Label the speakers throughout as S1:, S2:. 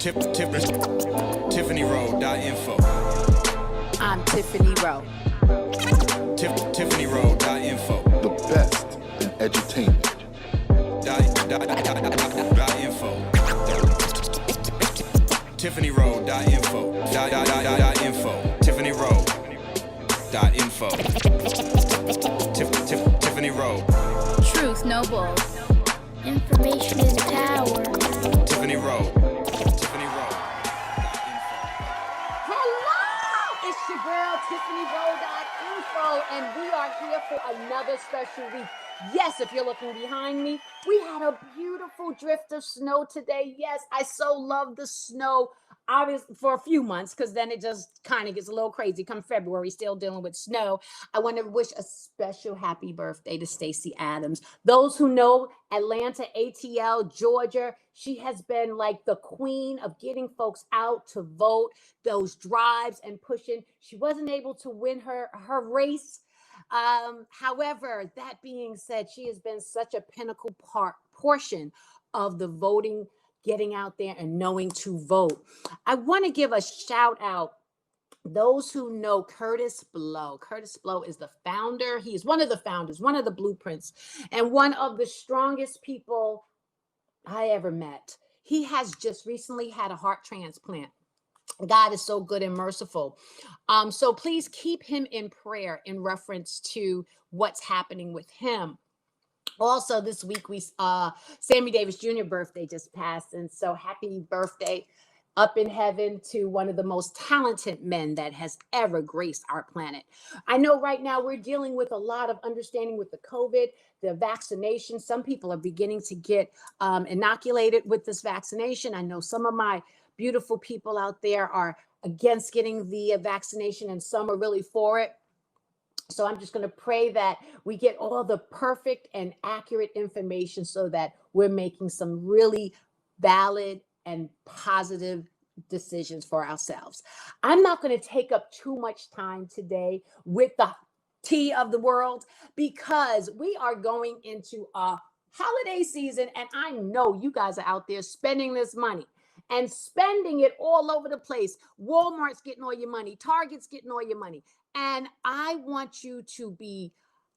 S1: TiffanieRo.info.
S2: I'm Tiffany Rowe.
S1: TiffanieRo.info.
S3: The best in edutainment.
S1: .info. TiffanieRo.info. .info. TiffanieRo.info. Tiffany Rowe.
S4: Truth noble. Information is power.
S1: Tiffany Rowe.
S2: Hello, it's your girl TiffanieRo.info, and we are here for another special week. Yes, if you're looking behind me, we had a beautiful drift of snow today. Yes, I so love the snow, obviously for a few months, because then it just kind of gets a little crazy. Come February, still dealing with snow. I want to wish a special happy birthday to Stacey Adams. Those who know Atlanta, ATL, Georgia, she has been like the queen of getting folks out to vote, those drives and pushing. She wasn't able to win her race. However, that being said, she has been such a pinnacle portion of the voting, getting out there and knowing to vote. I want to give a shout out. Those who know Curtis Blow. Curtis Blow is the founder. He is one of the founders, one of the blueprints, and one of the strongest people I ever met. He has just recently had a heart transplant. God is so good and merciful. So please keep him in prayer in reference to what's happening with him. Also, this week, Sammy Davis Jr. birthday just passed. And so happy birthday up in heaven to one of the most talented men that has ever graced our planet. I know right now we're dealing with a lot of understanding with the COVID, the vaccination. Some people are beginning to get inoculated with this vaccination. I know some of my beautiful people out there are against getting the vaccination, and some are really for it. So I'm just going to pray that we get all the perfect and accurate information so that we're making some really valid and positive decisions for ourselves. I'm not going to take up too much time today with the tea of the world, because we are going into a holiday season, and I know you guys are out there spending this money and spending it all over the place. Walmart's getting all your money. Target's getting all your money. And I want you to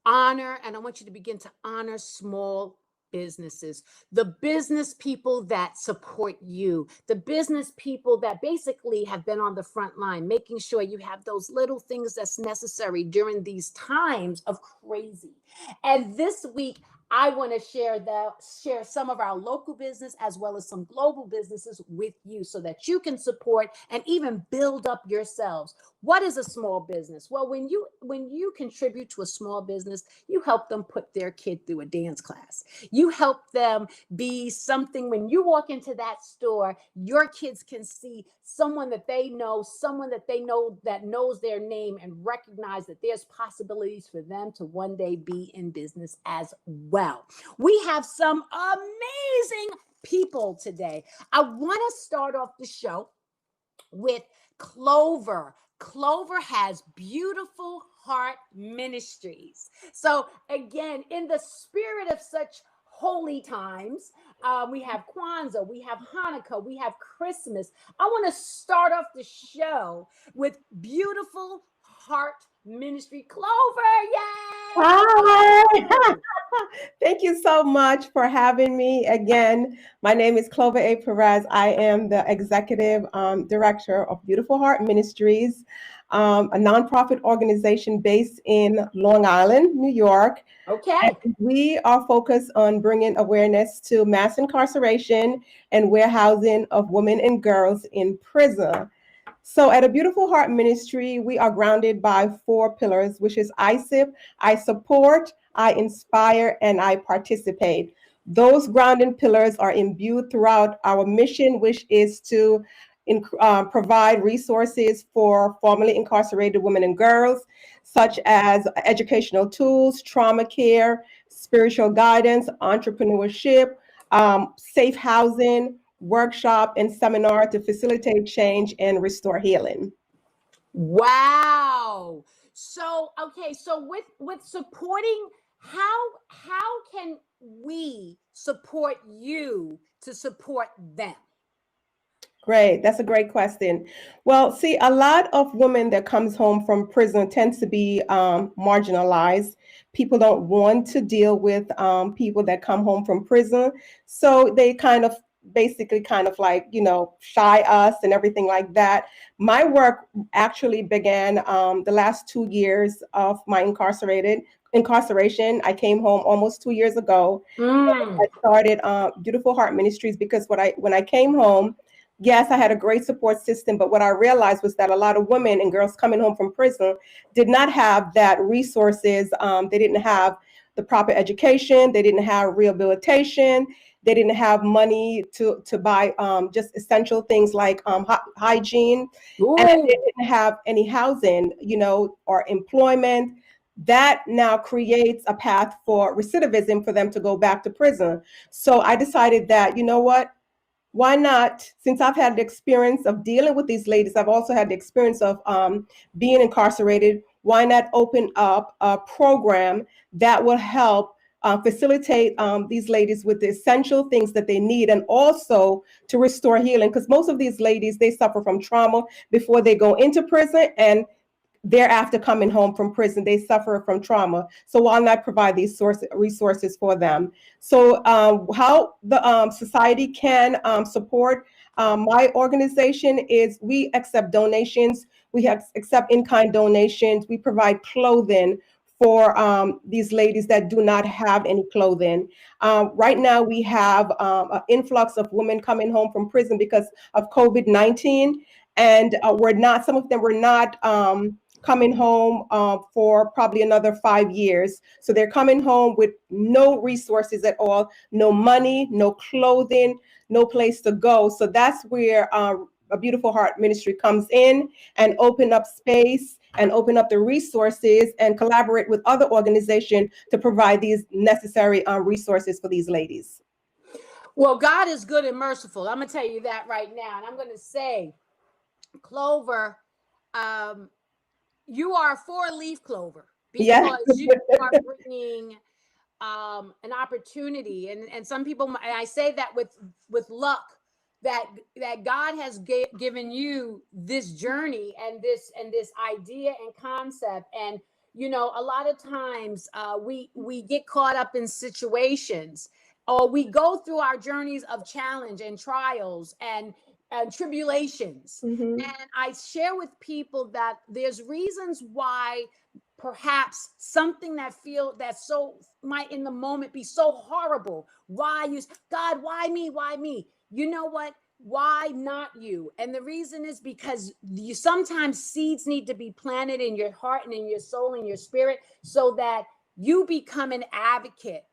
S2: and I want you to begin to honor small businesses, the business people that support you, the business people that basically have been on the front line, making sure you have those little things that's necessary during these times of crazy. And this week, I want to share some of our local business as well as some global businesses with you so that you can support and even build up yourselves. What is a small business? Well, when you contribute to a small business, you help them put their kid through a dance class. You help them be something. When you walk into that store, your kids can see someone that they know that knows their name, and recognize that there's possibilities for them to one day be in business as well. We have some amazing people today. I want to start off the show with Clover. Clover has Beautiful Heart Ministries. So again, in the spirit of such holy times, we have Kwanzaa, we have Hanukkah, we have Christmas. I want to start off the show with Beautiful Heart Ministry. Clover, yay!
S5: Hi. Thank you so much for having me again. My name is Clover A. Perez. I am the executive director of Beautiful Heart Ministries, a nonprofit organization based in Long Island, New York.
S2: Okay.
S5: And we are focused on bringing awareness to mass incarceration and warehousing of women and girls in prison. So at a Beautiful Heart Ministry, we are grounded by 4 pillars, which is ISIP, I support, I inspire, and I participate. Those grounding pillars are imbued throughout our mission, which is to provide resources for formerly incarcerated women and girls, such as educational tools, trauma care, spiritual guidance, entrepreneurship, safe housing, workshop, and seminar to facilitate change and restore healing.
S2: Wow. So, okay, so with supporting, how can we support you to support them?
S5: Great. That's a great question. Well, see, a lot of women that comes home from prison tends to be marginalized. People don't want to deal with people that come home from prison, so they kind of basically kind of like shy us and everything like that. My work actually began the last 2 years of my incarceration. I came home almost 2 years ago. I
S2: Mm.
S5: started Beautiful Heart Ministries because when I came home, yes, I had a great support system, but what I realized was that a lot of women and girls coming home from prison did not have that resources. They didn't have the proper education. They didn't have rehabilitation. They didn't have money to buy just essential things like hygiene, and they
S2: Ooh.
S5: didn't have any housing, or employment. That now creates a path for recidivism for them to go back to prison. So I decided that, you know what? Why not? Since I've had the experience of dealing with these ladies, I've also had the experience of being incarcerated. Why not open up a program that will help facilitate these ladies with the essential things that they need, and also to restore healing? Because most of these ladies, they suffer from trauma before they go into prison, and thereafter coming home from prison, they suffer from trauma. So why not provide these resources for them? So how the society can support my organization is we accept donations. We accept in-kind donations. We provide clothing for these ladies that do not have any clothing. Right now, we have an influx of women coming home from prison because of COVID-19, and some of them were not coming home for probably another 5 years. So they're coming home with no resources at all, no money, no clothing, no place to go. So that's where a Beautiful Heart Ministry comes in and open up space and open up the resources and collaborate with other organizations to provide these necessary resources for these ladies.
S2: Well, God is good and merciful. I'm going to tell you that right now. And I'm going to say, Clover, um, you are four leaf clover
S5: Yeah.
S2: because you are bringing an opportunity, and some people, and I say that with luck, that God has given you this journey and this idea and concept. And a lot of times we get caught up in situations, or we go through our journeys of challenge and trials and tribulations.
S5: Hmm.
S2: And I share with people that there's reasons why perhaps something that so might in the moment be so horrible. Why you, God, why me? Why me? You know what? Why not you? And the reason is because you sometimes seeds need to be planted in your heart and in your soul and your spirit, so that you become an advocate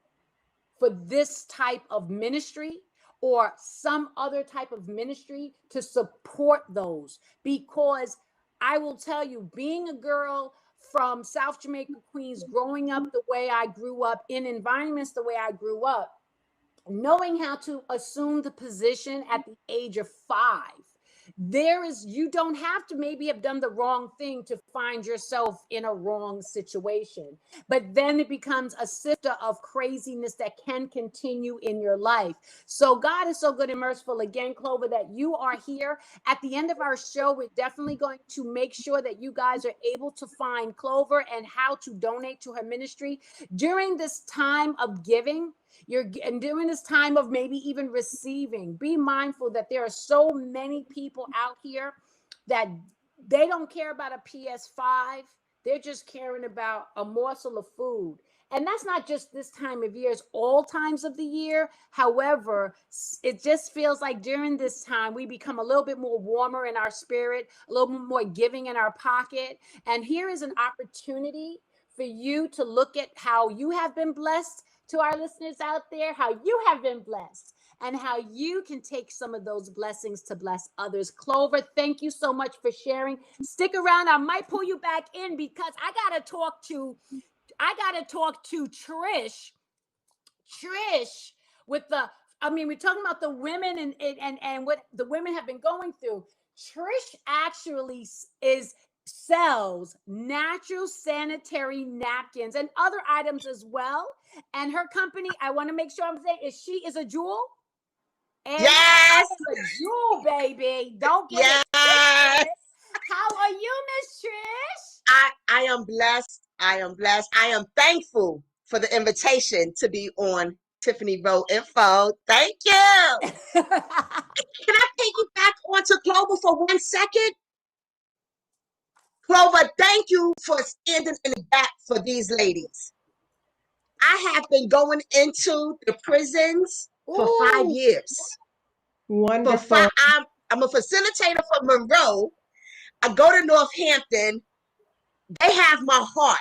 S2: for this type of ministry or some other type of ministry to support those. Because I will tell you, being a girl from South Jamaica, Queens, growing up the way I grew up, in environments the way I grew up, knowing how to assume the position at the age of 5, you don't have to maybe have done the wrong thing to find yourself in a wrong situation, but then it becomes a sifter of craziness that can continue in your life. So God is so good and merciful again, Clover, that you are here. At the end of our show, we're definitely going to make sure that you guys are able to find Clover and how to donate to her ministry during this time of giving. And during this time of maybe even receiving, be mindful that there are so many people out here that they don't care about a PS5. They're just caring about a morsel of food. And that's not just this time of year, it's all times of the year. However, it just feels like during this time, we become a little bit more warmer in our spirit, a little bit more giving in our pocket. And here is an opportunity for you to look at how you have been blessed, to our listeners out there, how you have been blessed and how you can take some of those blessings to bless others. Clover, thank you so much for sharing. Stick around. I might pull you back in because I got to talk to Trish with we're talking about the women and what the women have been going through. Trish actually is sells natural sanitary napkins and other items as well. And her company, I want to make sure I'm saying, is she is a jewel? And I
S6: Yes.
S2: am a jewel, baby. Don't get it
S6: Yes.
S2: twisted. How are you, Miss Trish?
S6: I am blessed. I am blessed. I am thankful for the invitation to be on TiffanieRo.info. Thank you. Can I take you back onto Clover for 1 second? Clover, thank you for standing in the gap for these ladies. I have been going into the prisons for 5
S2: Ooh.
S6: years.
S5: Wonderful.
S6: I'm a facilitator for Monroe. I go to Northampton. They have my heart.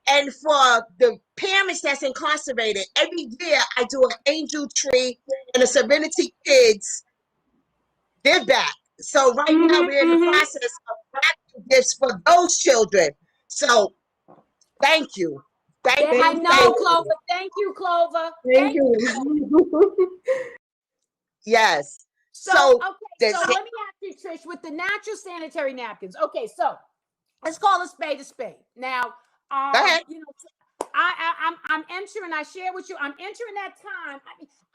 S6: And for the parents that's incarcerated, every year I do an angel tree and a Serenity Kids give back. So right now we're in the process of wrapping gifts for those children. So thank you. Thank
S2: I
S6: you.
S2: know,
S6: Thank
S2: Clover.
S6: you.
S2: Thank you, Clover.
S5: Thank
S2: You.
S5: you.
S6: Yes.
S2: So,
S6: So
S2: okay, so let me ask you, Trish, with the natural sanitary napkins. Okay, so let's call a spade a spade. Now,
S6: go ahead.
S2: you know, I'm entering. I share with you. I'm entering that time.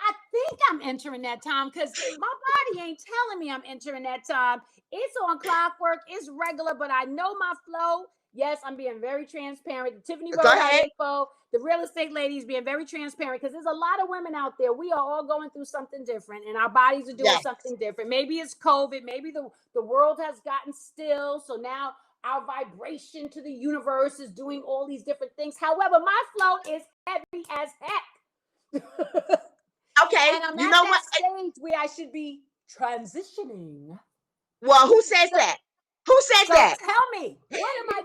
S2: I think I'm entering that time because my body ain't telling me I'm entering that time. It's on clockwork. It's regular, but I know my flow. Yes, I'm being very transparent. The
S6: Go ahead.
S2: TiffanieRo.info, the real estate ladies being very transparent because there's a lot of women out there. We are all going through something different and our bodies are doing
S6: Yes.
S2: something different. Maybe it's COVID. Maybe the world has gotten still. So now our vibration to the universe is doing all these different things. However, my flow is heavy as heck.
S6: Okay.
S2: And I'm
S6: You
S2: at
S6: know
S2: that
S6: what?
S2: stage where I should be transitioning.
S6: Well, who says that? Who said
S2: So
S6: that?
S2: tell me, what am I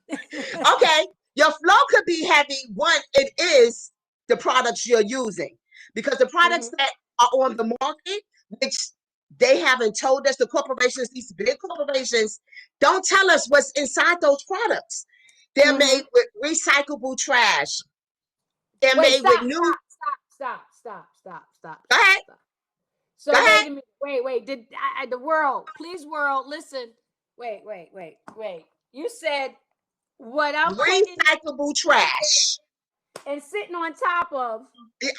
S2: doing?
S6: Okay. Your flow could be heavy. One, it is the products you're using because the products that are on the market, which they haven't told us, the corporations, these big corporations, don't tell us what's inside those products. They're made with recyclable trash. They're
S2: Wait,
S6: made with
S2: stop.
S6: new. Go ahead.
S2: So
S6: Go
S2: wait
S6: ahead.
S2: a minute. Wait. Did the world, please, world, listen. Wait. You said what I'm putting
S6: Recyclable trash.
S2: and sitting on top of
S6: Yeah,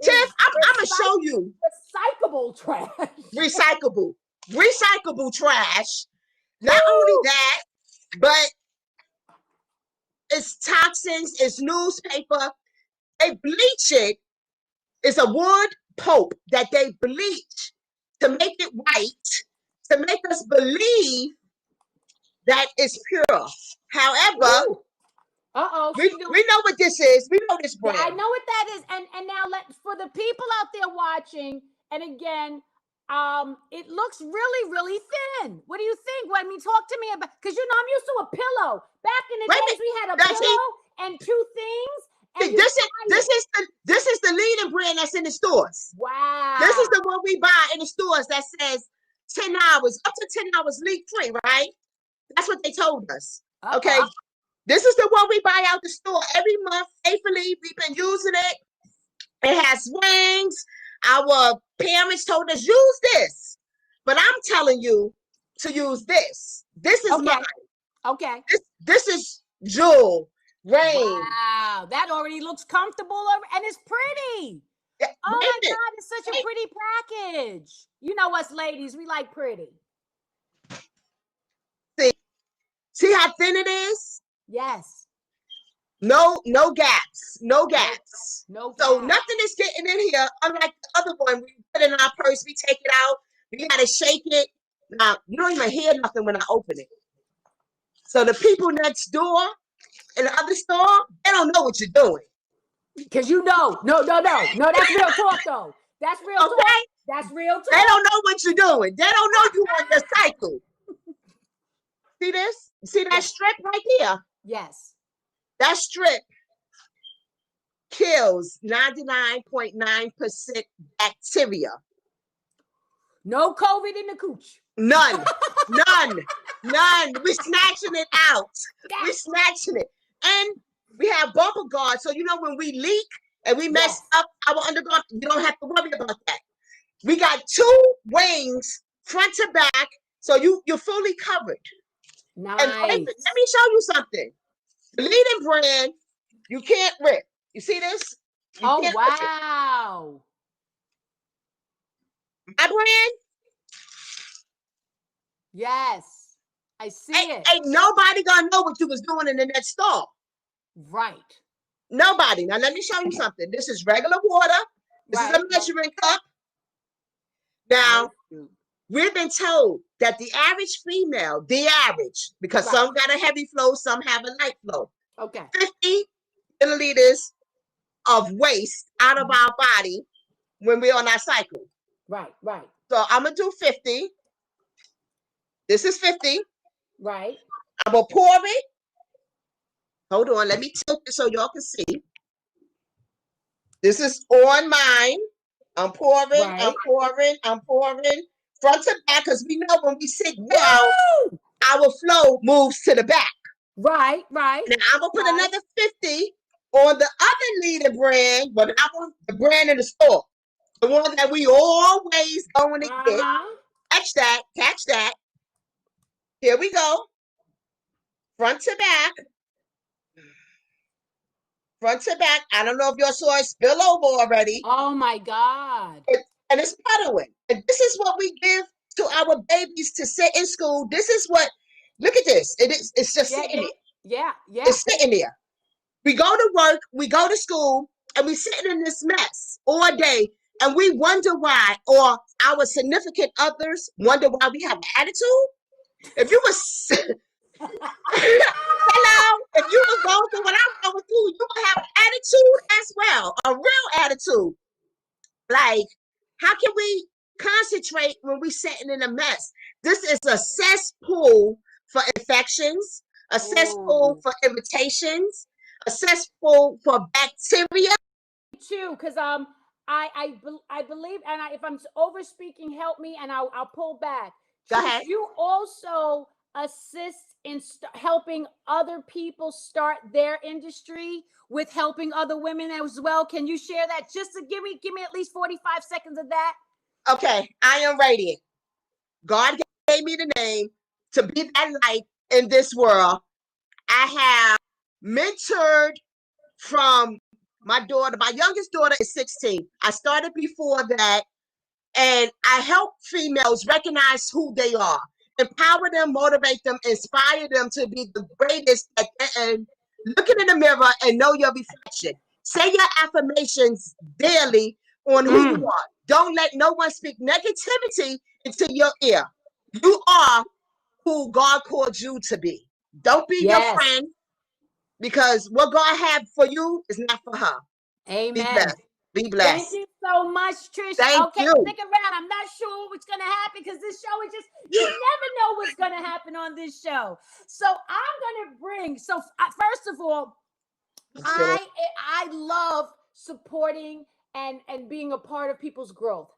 S2: is
S6: Tiff, I'm gonna show you
S2: recyclable trash.
S6: recyclable trash. Not only
S2: Woo!
S6: that, but it's toxins, it's newspaper. They bleach it. It's a wood pulp that they bleach to make it white, to make us believe that it's pure. However,
S2: Ooh. Uh-oh,
S6: we know what this is. We know this
S2: Yeah, I
S6: brand.
S2: know what that is. And now for the people out there watching, and again, it looks really, really thin. What do you think? Well, I mean, talk to me about because I'm used to a pillow. Back in the
S6: Wait a
S2: days,
S6: minute.
S2: we had a
S6: Now,
S2: pillow and two things, and you
S6: this
S2: fry it.
S6: this is the leading brand that's in the stores.
S2: Wow.
S6: This is the one we buy in the stores that says 10 hours, up to 10 hours leak free, right? That's what they told us. Okay. This is the one we buy out the store every month. Faithfully, we've been using it. It has wings. Our parents told us use this, but I'm telling you to use this. This is mine.
S2: Okay.
S6: This is Jewel Rain.
S2: Wow, that already looks comfortable and it's pretty.
S6: Yeah,
S2: Oh my God, it's such a pretty package. You know us ladies, we like pretty.
S6: See how thin it is?
S2: Yes.
S6: No gaps. No gaps.
S2: No gaps.
S6: So nothing is getting in here. Unlike the other one, we put it in our purse, we take it out, we gotta shake it. Now you don't even hear nothing when I open it. So the people next door in the other store, they don't know what you're doing.
S2: Because no, that's real talk though. That's real talk. That's real talk.
S6: They don't know what you're doing. They don't know you on the cycle. See this? See that strip right here?
S2: Yes.
S6: That strip kills 99.9% bacteria.
S2: No COVID in the cooch.
S6: None. We're snatching it out. We're snatching it. And we have bumper guards. So, when we leak and we mess up our undergarment, you don't have to worry about that. We got 2 wings, front to back. So you're fully covered.
S2: Nice.
S6: And let me show you something. The leading brand, you can't rip. You see this? You can't rip it.
S2: Wow.
S6: My brand,
S2: Yes. I see it.
S6: ain't nobody gonna know what you was doing in the next stall.
S2: Right.
S6: Nobody. Now let me show you something. This is regular water. This is a measuring cup. Now, we've been told that the average female, because some got a heavy flow, some have a light flow.
S2: Okay.
S6: 50 milliliters of waste out of our body when we're on our cycle.
S2: Right.
S6: So I'm gonna do 50. This is 50.
S2: Right.
S6: I'm gonna pour it. Hold on, let me tilt it so y'all can see. This is on mine. I'm pouring, I'm pouring front to back, because we know when we sit down, our flow moves to the back.
S2: Right.
S6: Now I'm gonna put another 50 on the other leader brand, but I want the brand in the store, the one that we always going to get. Catch that. Here we go. Front to back. I don't know if y'all saw it spill over already.
S2: Oh my God.
S6: And it's puddling. And this is what we give to our babies to sit in school. This is what, look at this. It's just sitting there.
S2: Yeah.
S6: It's sitting there. We go to work, we go to school, and we sitting in this mess all day. And we wonder why, or our significant others wonder why we have attitude. If you was hello, if you was going through what I'm going through, you would have attitude as well, a real attitude. Like, how can we concentrate when we sitting in a mess? This is a cesspool for infections, a cesspool for irritations, a cesspool for bacteria.
S2: Too, because I believe, and if I'm over speaking, help me, and I'll pull back.
S6: Go ahead.
S2: You also assist in helping other people start their industry with helping other women as well. Can you share that? Just to give me at least 45 seconds of that.
S6: Okay, I am radiant. God gave me the name to be that light in this world. I have mentored from my daughter. My youngest daughter is 16. I started before that, and I help females recognize who they are, empower them, motivate them, inspire them to be the greatest at and looking in the mirror and know your reflection. Say your affirmations daily on who you are. Don't let no one speak negativity into your ear. You are who God called you to be. Don't be your friend, because what God had for you is not for her.
S2: Amen.
S6: Be blessed.
S2: Thank you so much, Trish.
S6: Thank you.
S2: Stick around. I'm not sure what's going to happen, because this show is just, you never know what's going to happen on this show. So I'm going to bring, first of all, I love supporting and being a part of people's growth.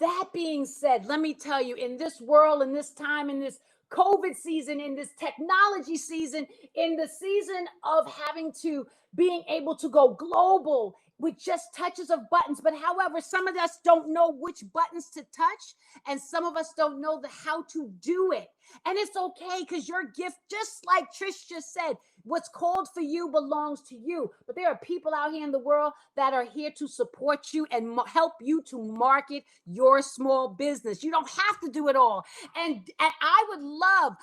S2: That being said, let me tell you, in this world, in this time, in this COVID season, in this technology season, in the season of having to being able to go global with just touches of buttons. But however, some of us don't know which buttons to touch, and some of us don't know how to do it. And it's okay, because your gift, just like Trish just said, what's called for you belongs to you. But there are people out here in the world that are here to support you and help you to market your small business. You don't have to do it all. And I would love.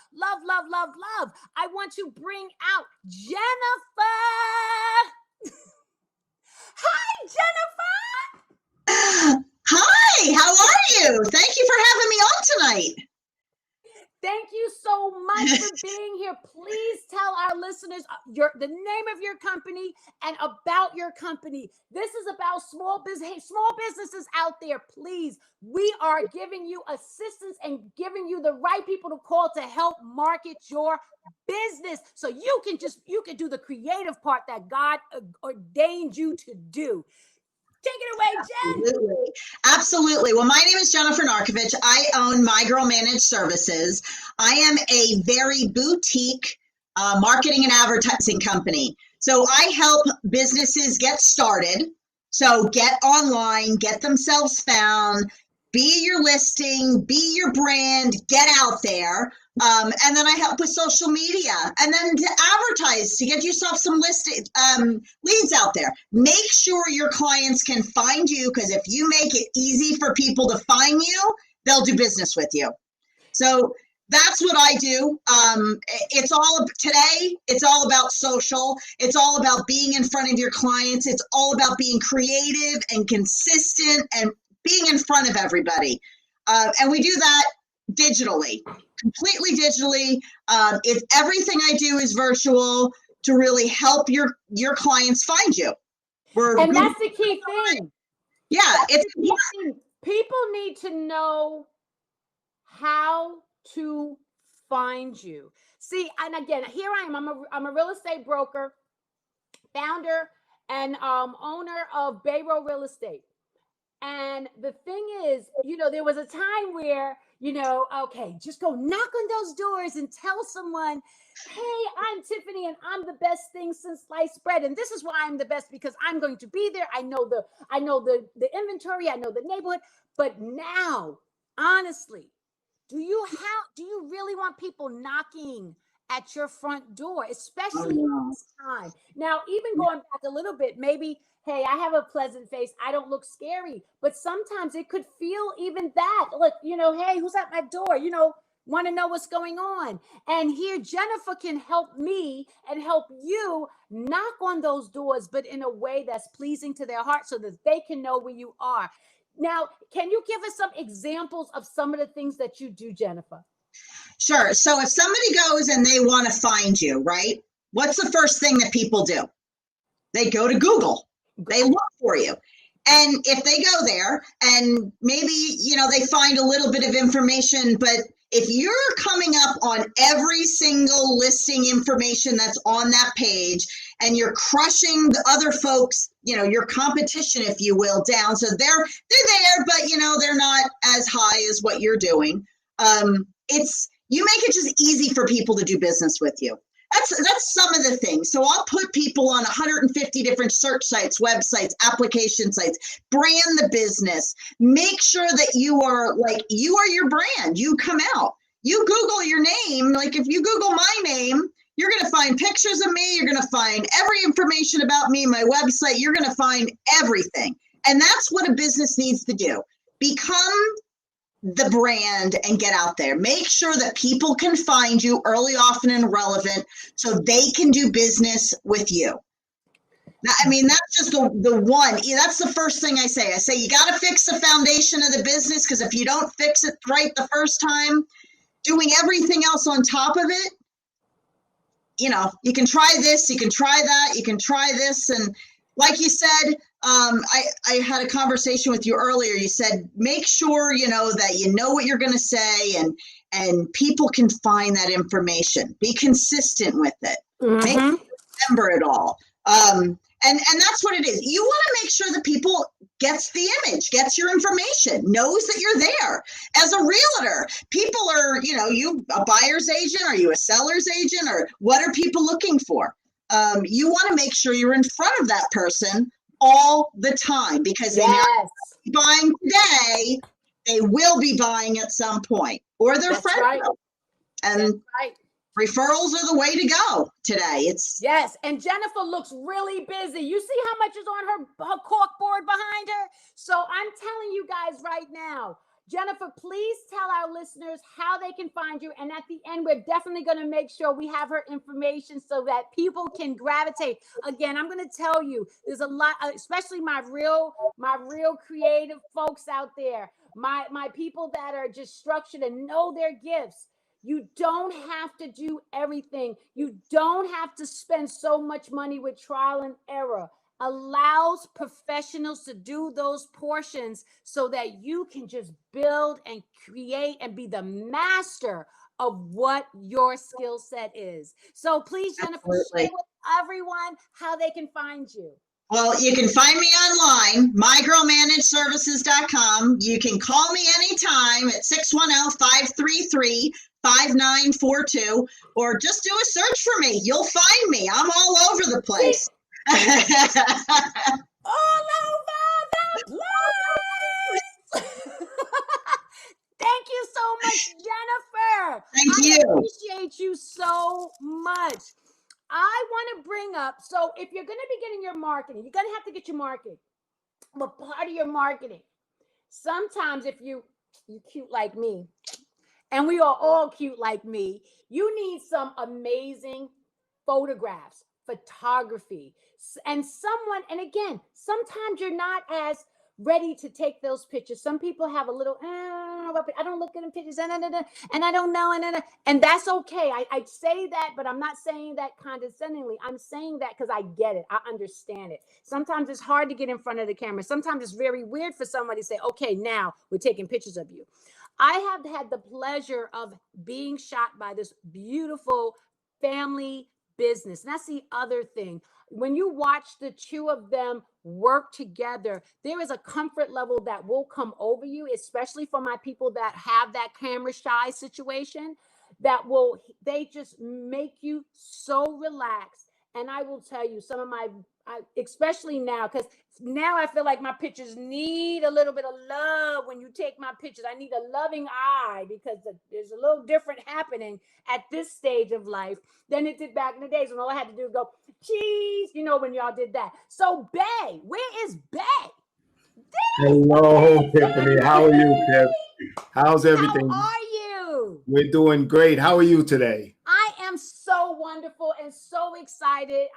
S2: I want to bring out Jennifer. Hi, Jennifer.
S7: Hi, how are you? Thank you for having me on tonight.
S2: Thank you so much for being here. Please tell our listeners the name of your company and about your company. This is about small businesses out there. Please, we are giving you assistance and giving you the right people to call to help market your business, so you can do the creative part that God ordained you to do. Take it away, Jen.
S7: Absolutely. Well, my name is Jennifer Narkovich. I own My Girl Managed Services. I am a very boutique marketing and advertising company. So I help businesses get started. So get online, get themselves found, be your listing, be your brand, get out there. And then I help with social media, and then to advertise, to get yourself some leads out there. Make sure your clients can find you, because if you make it easy for people to find you, they'll do business with you. So that's what I do. It's all about social. It's all about being in front of your clients. It's all about being creative and consistent and being in front of everybody. And we do that digitally, completely digitally. If everything I do is virtual to really help your clients find you.
S2: And that's the key thing.
S7: Yeah, it's
S2: the key thing. People need to know how to find you. See, and again, here I am. I'm a real estate broker, founder, and owner of Bayro Real Estate. And the thing is, there was a time where, okay, just go knock on those doors and tell someone, hey, I'm Tiffany and I'm the best thing since sliced bread. And this is why I'm the best, because I'm going to be there. I know the inventory, I know the neighborhood. But now, honestly, do you really want people knocking at your front door, especially in this time? Now, even going back a little bit, maybe, hey, I have a pleasant face, I don't look scary, but sometimes it could feel even that. Look, hey, who's at my door? Want to know what's going on. And here Jennifer can help me and help you knock on those doors, but in a way that's pleasing to their heart so that they can know where you are. Now, can you give us some examples of some of the things that you do, Jennifer?
S7: Sure. So if somebody goes and they want to find you, right? What's the first thing that people do? They go to Google. They look for you. And if they go there and maybe, they find a little bit of information, but if you're coming up on every single listing information that's on that page and you're crushing the other folks, your competition, if you will, down, so they're there, but they're not as high as what you're doing. You make it just easy for people to do business with you. That's some of the things. So I'll put people on 150 different search sites, websites, application sites, brand the business, make sure that you are your brand. You come out, you Google your name. Like if you Google my name, you're going to find pictures of me. You're going to find every information about me, my website. You're going to find everything. And that's what a business needs to do. Become the brand and get out there. Make sure that people can find you early, often, and relevant so they can do business with you. That's just the one. That's the first thing I say. I say you got to fix the foundation of the business, because if you don't fix it right the first time, doing everything else on top of it, you can try this, you can try that, you can try this. And like you said, I had a conversation with you earlier. You said, make sure, that you know what you're going to say and people can find that information. Be consistent with it. Make sure you remember it all. And that's what it is. You want to make sure that people gets the image, gets your information, knows that you're there. As a realtor, people are, you a buyer's agent? Are you a seller's agent? Or what are people looking for? You want to make sure you're in front of that person all the time, because they may be buying today, they will be buying at some point, or their friends. Right. And referrals are the way to go today.
S2: Yes, and Jennifer looks really busy. You see how much is on her cork board behind her? So I'm telling you guys right now, Jennifer, please tell our listeners how they can find you. And at the end, we're definitely going to make sure we have her information so that people can gravitate. Again, I'm going to tell you, there's a lot, especially my real creative folks out there, my people that are just structured and know their gifts. You don't have to do everything. You don't have to spend so much money with trial and error. Allows professionals to do those portions so that you can just build and create and be the master of what your skill set is. So please, Jennifer, share with everyone how they can find you.
S7: Well, you can find me online, mygirlmanageservices.com. You can call me anytime at 610-533-5942, or just do a search for me. You'll find me. I'm all over the place.
S2: All over the place. Thank you so much, Jennifer.
S7: Thank
S2: I
S7: you.
S2: appreciate you so much. I want to bring up, so if you're going to be getting your marketing, you're going to have to get your marketing. But part of your marketing, sometimes if you cute like me, and we are all cute like me, you need some amazing photographs, photography, and someone, and again, sometimes you're not as ready to take those pictures. Some people have a little, I don't look at them pictures, and I don't know, and that's okay. I say that, but I'm not saying that condescendingly. I'm saying that because I get it. I understand it. Sometimes it's hard to get in front of the camera. Sometimes it's very weird for somebody to say, okay, now we're taking pictures of you. I have had the pleasure of being shot by this beautiful family business. And that's the other thing. When you watch the two of them work together, there is a comfort level that will come over you, especially for my people that have that camera shy situation, that will, they just make you so relaxed. And I will tell you, some of my, especially now, because now I feel like my pictures need a little bit of love. When you take my pictures, I need a loving eye, because there's a little different happening at this stage of life than it did back in the days when all I had to do was go, cheese, when y'all did that. So Bay, where is Bay?
S8: Hello, Tiffany. How are you, Tiff? How's
S2: How
S8: everything?
S2: are you?
S8: We're doing great. How are you today?
S2: I am so wonderful and so excited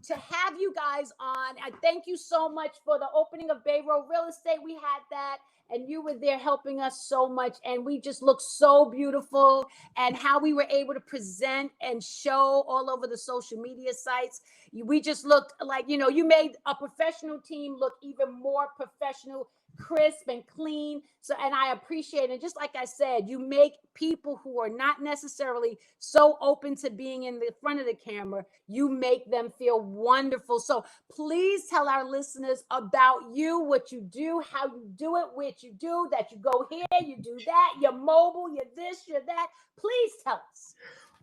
S2: to have you guys on. I thank you so much for the opening of Bay Road Real Estate. We had that, and you were there helping us so much, and we just looked so beautiful, and how we were able to present and show all over the social media sites. We just looked like, you made a professional team look even more professional, crisp and clean. So, and I appreciate it. Just like I said, you make people who are not necessarily so open to being in the front of the camera, you make them feel wonderful. So please tell our listeners about you, what you do, how you do it, what you do, that you go here, you do that, you're mobile, you're this, you're that. Please tell us.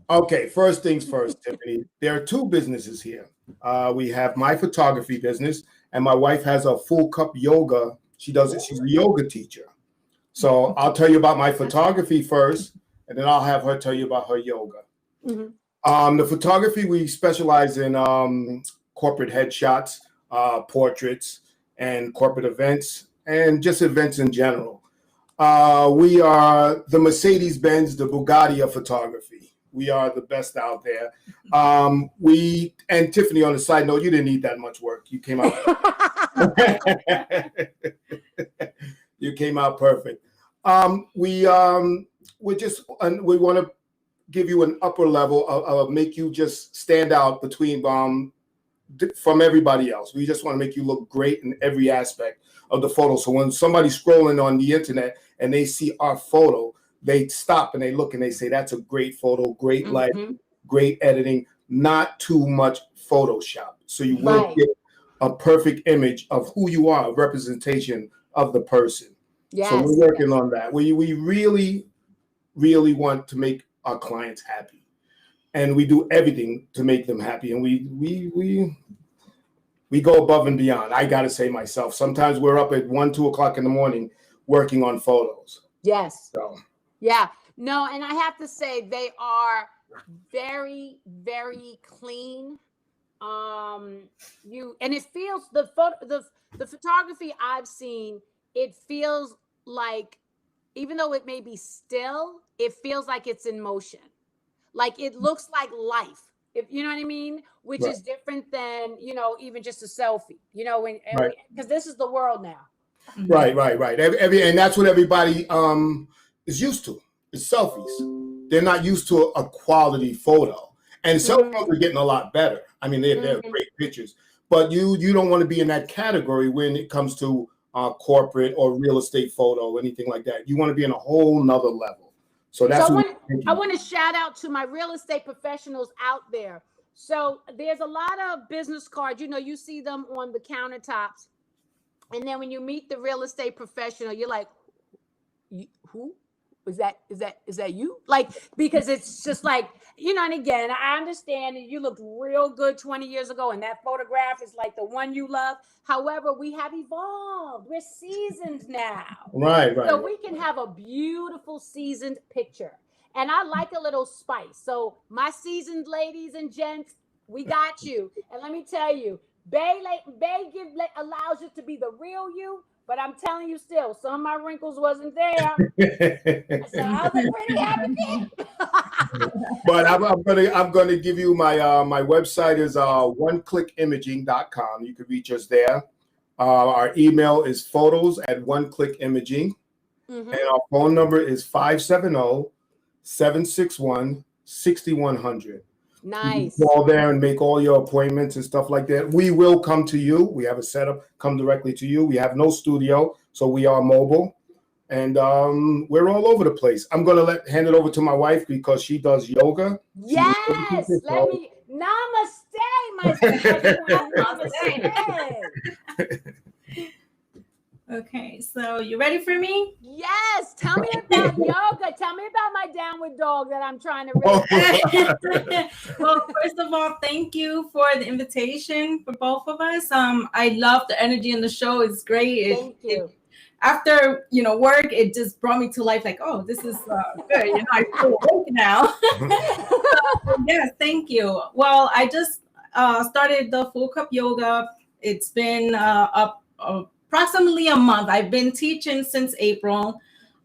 S8: Okay, first things first, Tiffany. There are two businesses here. We have my photography business, and my wife has a full cup yoga. She's a yoga teacher. So I'll tell you about my photography first, and then I'll have her tell you about her yoga. The photography, we specialize in corporate headshots, portraits, and corporate events, and just events in general. We are the Mercedes-Benz, the Bugatti of photography. We are the best out there. And Tiffany, on the side note, you didn't need that much work. You came out. You came out perfect. We want to give you an upper level of make you just stand out from everybody else. We just want to make you look great in every aspect of the photo. So when somebody's scrolling on the internet and they see our photo, they stop and they look and they say, that's a great photo, great lighting, great editing, not too much Photoshop. So you will get a perfect image of who you are, a representation of the person. Yes, so we're working on that. We really, really want to make our clients happy, and we do everything to make them happy. And we go above and beyond. I got to say myself, sometimes we're up at 1, 2 o'clock in the morning working on photos.
S2: Yes. So. Yeah. No, and I have to say they are very, very clean. And it feels the photography I've seen, it feels like, even though it may be still, it feels like it's in motion. Like it looks like life, if you know what I mean, which is different than, even just a selfie, because this is the world now.
S8: Right. And that's what everybody is used to. It's selfies. They're not used to a quality photo. And selfies are getting a lot better. I mean, they're great pictures. But you don't want to be in that category when it comes to corporate or real estate photo or anything like that. You want to be in a whole nother level. So that's
S2: I want to shout out to my real estate professionals out there. So there's a lot of business cards, you see them on the countertops. And then when you meet the real estate professional, you're like, who? is that you? Like, because it's just like, you know, and again, I understand that you looked real good 20 years ago, and that photograph is like the one you love. However, we have evolved. We're seasoned now.
S8: Right.
S2: So we can have a beautiful seasoned picture. And I like a little spice. So my seasoned ladies and gents, we got you. And let me tell you, Bay allows you to be the real you, but I'm telling you still, some of my wrinkles wasn't there. So I was a pretty happy kid.
S8: But I'm gonna give you my my website is oneclickimaging.com. You can reach us there. Our email is photos@oneclickimaging.
S2: Mhm.
S8: And our phone number is 570-761-6100.
S2: Nice.
S8: You can call there and make all your appointments and stuff like that. We will come to you. We have a setup, come directly to you. We have no studio, so we are mobile. And we're all over the place. I'm gonna hand it over to my wife because she does yoga.
S2: Yes, let me namaste, my special one. Namaste.
S9: Okay, so you ready for me?
S2: Yes, tell me about yoga. Tell me about my downward dog that I'm trying to
S8: Oh.
S9: Well, first of all, thank you for the invitation for both of us. I love the energy in the show. It's great.
S2: Thank you.
S9: After work, it just brought me to life. Like, oh, this is good. I feel awake now. So, yes, thank you. Well, I just started the Full Cup Yoga. It's been up approximately a month. I've been teaching since April.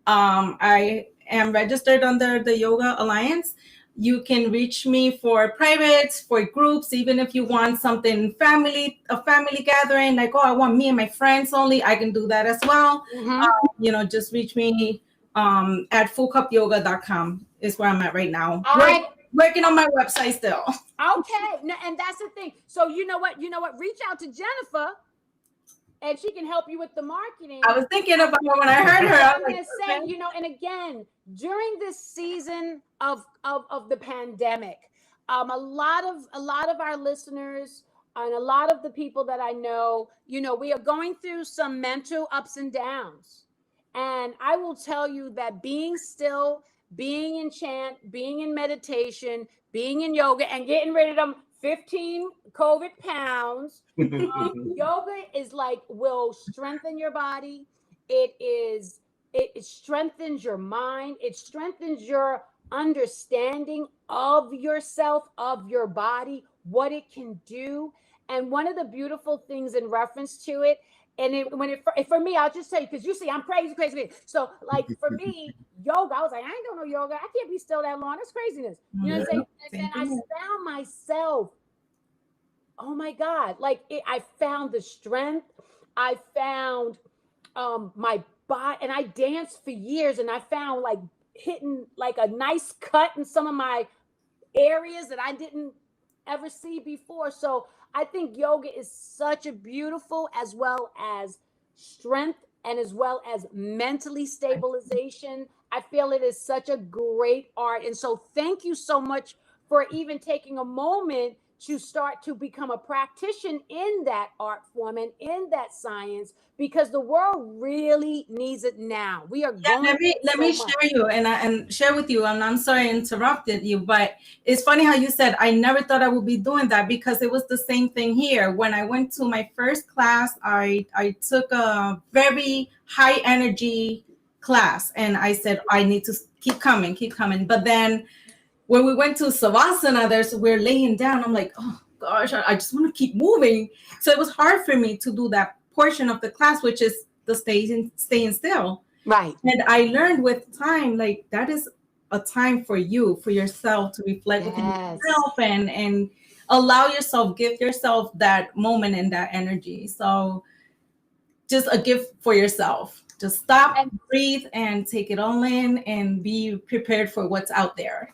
S9: I am registered under the Yoga Alliance. You can reach me for privates, for groups, even if you want something a family gathering, like, oh, I want me and my friends only, I can do that as well.
S2: Mhm.
S9: Just reach me at fullcupyoga.com is where I'm at right now.
S2: All right.
S9: Working on my website still.
S2: Okay. No, and that's the thing. So you know what? Reach out to Jennifer and she can help you with the marketing.
S9: I was thinking about her when I heard her.
S2: I'm gonna say, and again, during this season of the pandemic, a lot of our listeners and a lot of the people that I know, we are going through some mental ups and downs. And I will tell you that being still, being in chant, being in meditation, being in yoga, and getting rid of them 15 COVID pounds, yoga is will strengthen your body. It strengthens your mind. It strengthens your understanding of yourself, of your body, what it can do. And one of the beautiful things in reference to it, for me, I'll just tell you, because you see, I'm crazy. So, for me, yoga, I was like, I ain't doing no yoga. I can't be still that long. That's craziness. You know what I'm saying? And then I found myself, oh my God, I found the strength. I found my body, and I danced for years, and I found hitting a nice cut in some of my areas that I didn't ever see before. So I think yoga is such a beautiful, as well as strength and as well as mentally stabilization. I feel it is such a great art. And so thank you so much for even taking a moment to start to become a practitioner in that art form and in that science, because the world really needs it now. We are going.
S9: Let me share you and share with you. And I'm sorry I interrupted you, but it's funny how you said I never thought I would be doing that, because it was the same thing here. When I went to my first class, I took a very high energy class, and I said I need to keep coming. But then when we went to Savasana, we're laying down. I'm like, oh gosh, I just want to keep moving. So it was hard for me to do that portion of the class, which is the staying still.
S2: Right.
S9: And I learned with time, that is a time for you, for yourself to reflect within yourself and allow yourself, give yourself that moment and that energy. So just a gift for yourself. Just stop and breathe and take it all in and be prepared for what's out there.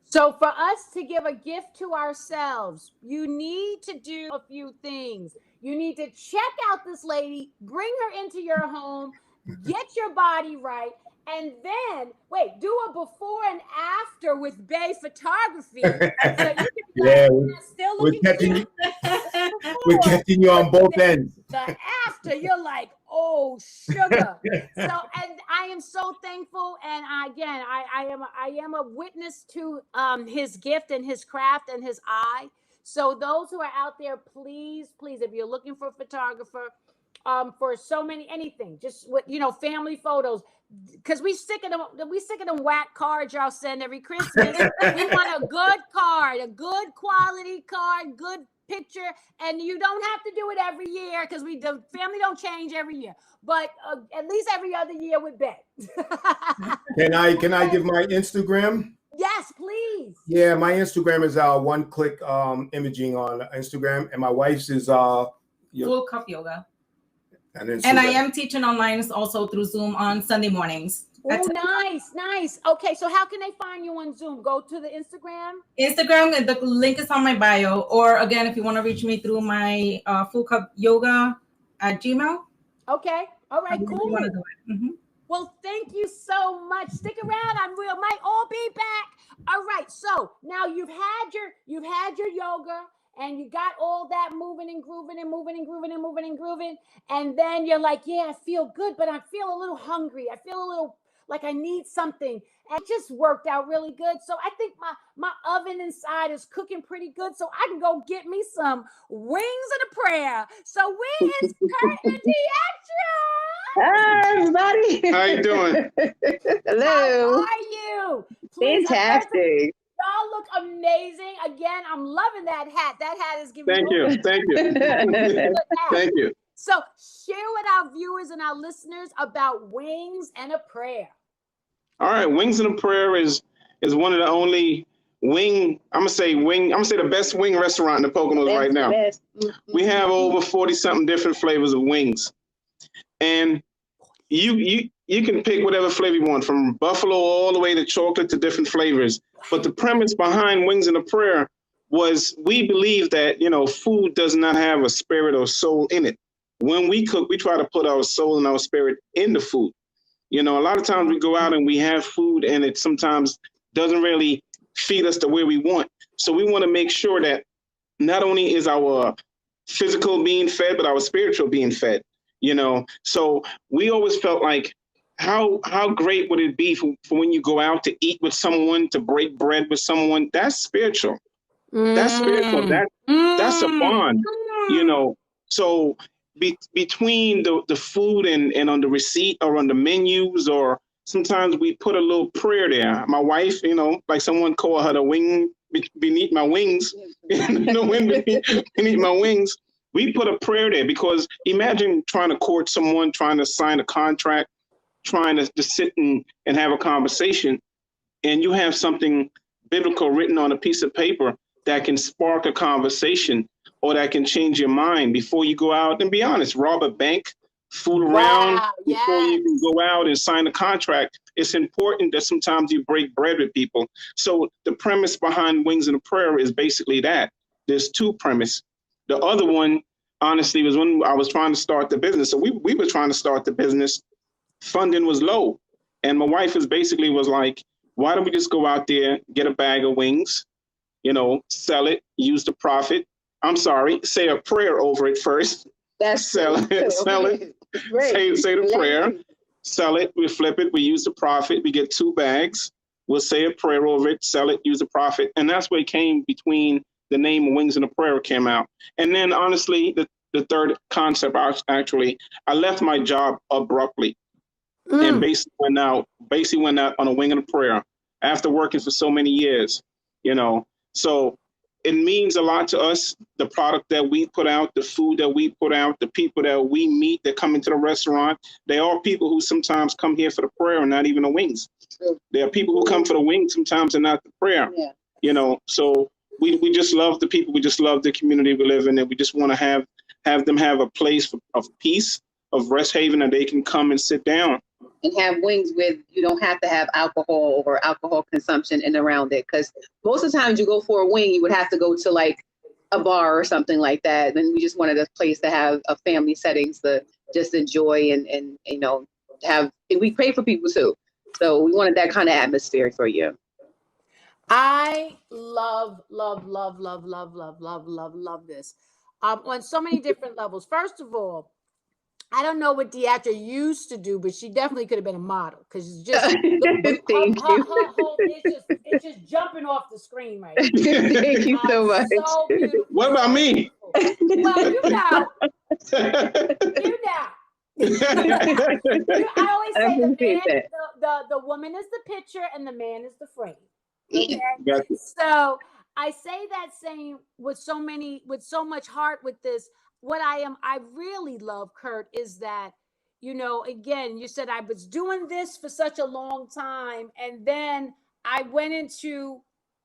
S2: So for us to give a gift to ourselves, you need to do a few things. You need to check out this lady, bring her into your home, get your body right, and then do a before and after with Bay Photography. So you can
S8: we're catching you on both ends.
S2: The after, you're like, Oh, sugar. So, and I am so thankful. And I am a witness to his gift and his craft and his eye. So those who are out there, please, if you're looking for a photographer, for so many anything, just what family photos, because we sick of them whack cards y'all send every Christmas. We want a good card, a good quality card, good picture, and you don't have to do it every year because the family don't change every year, but at least every other year with Bet.
S8: Can I give my Instagram?
S2: Yes, please.
S8: Yeah, my Instagram is one click imaging on Instagram, and my wife's is
S9: Full Cup Yoga. And I am teaching online also through Zoom on Sunday mornings.
S2: Oh, nice. Okay, so how can they find you on Zoom? Go to the Instagram.
S9: The link is on my bio. Or again, if you want to reach me through my Full Cup Yoga at Gmail.
S2: Okay, all right, cool.
S9: Want to do it. Mm-hmm.
S2: Well, thank you so much. Stick around. We might all be back. All right. So now you've had your yoga, and you got all that moving and grooving and moving and grooving and moving and grooving. And then you're like, yeah, I feel good, but I feel a little hungry. I feel a little like I need something. And it just worked out really good. So I think my oven inside is cooking pretty good. So I can go get me some wings and a prayer. So where is Kurt and Deatra?
S10: Hi, everybody.
S11: How you doing?
S10: Hello.
S2: How are you? Please,
S10: fantastic.
S2: y'all look amazing. Again, I'm loving that hat. That hat is giving
S11: Thank you. Thank you.
S2: So share with our viewers and our listeners about Wings and a Prayer.
S11: All right, Wings and a Prayer is one of the only I'm gonna say the best wing restaurant in the Poconos right now. We have over 40 something different flavors of wings. And you can pick whatever flavor you want, from buffalo all the way to chocolate to different flavors. But the premise behind Wings and a Prayer was we believe that, food does not have a spirit or soul in it. When we cook, we try to put our soul and our spirit in the food. A lot of times we go out and we have food and it sometimes doesn't really feed us the way we want. So we want to make sure that not only is our physical being fed, but our spiritual being fed. So we always felt like how great would it be for when you go out to eat with someone, to break bread with someone? That's spiritual. That's spiritual. That's a bond, So between the food and on the receipt or on the menus, or sometimes we put a little prayer there. My wife, like someone called her the wing beneath my wings, the wind beneath my wings. We put a prayer there because imagine trying to court someone, trying to sign a contract, trying to sit and have a conversation, and you have something biblical written on a piece of paper that can spark a conversation or that can change your mind before you go out and, be honest, rob a bank, fool around before you can go out and sign a contract. It's important that sometimes you break bread with people. So the premise behind Wings and a Prayer is basically that. There's two premises. The other one, honestly, was when I was trying to start the business. So we were trying to start the business. Funding was low. And my wife was like, why don't we just go out there, get a bag of wings, sell it, use the profit. I'm sorry, say a prayer over it first. Sell it. Say the prayer, sell it, we flip it, we use the profit, we get 2 bags, we'll say a prayer over it, sell it, use the profit. And that's where it came between the name of Wings and a Prayer came out. And then honestly, the third concept, I left my job abruptly and basically went out on a Wing and a Prayer after working for so many years, So it means a lot to us, the product that we put out, the food that we put out, the people that we meet that come into the restaurant. They are people who sometimes come here for the prayer and not even the wings. There are people who come for the wings sometimes and not the prayer. So we just love the people. We just love the community we live in, and we just want to have them have a place of peace, of rest haven, that they can come and sit down.
S10: And have wings with, you don't have to have alcohol or alcohol consumption in around it. Because most of the times you go for a wing, you would have to go to like a bar or something like that. And we just wanted a place to have a family settings to just enjoy and we pray for people too. So we wanted that kind of atmosphere for you.
S2: I love this on so many different levels. First of all, I don't know what Deatra used to do, but she definitely could have been a model because it's just
S10: Thank you.
S2: it's just jumping off the screen right now.
S10: Thank you so much.
S2: So beautiful.
S11: What about me?
S2: Well, you know. I always say the woman is the picture and the man is the frame. Okay.
S11: Gotcha.
S2: So I say that saying with so much heart with this. What I really love, Kurt, is that, again, you said I was doing this for such a long time, and then I went into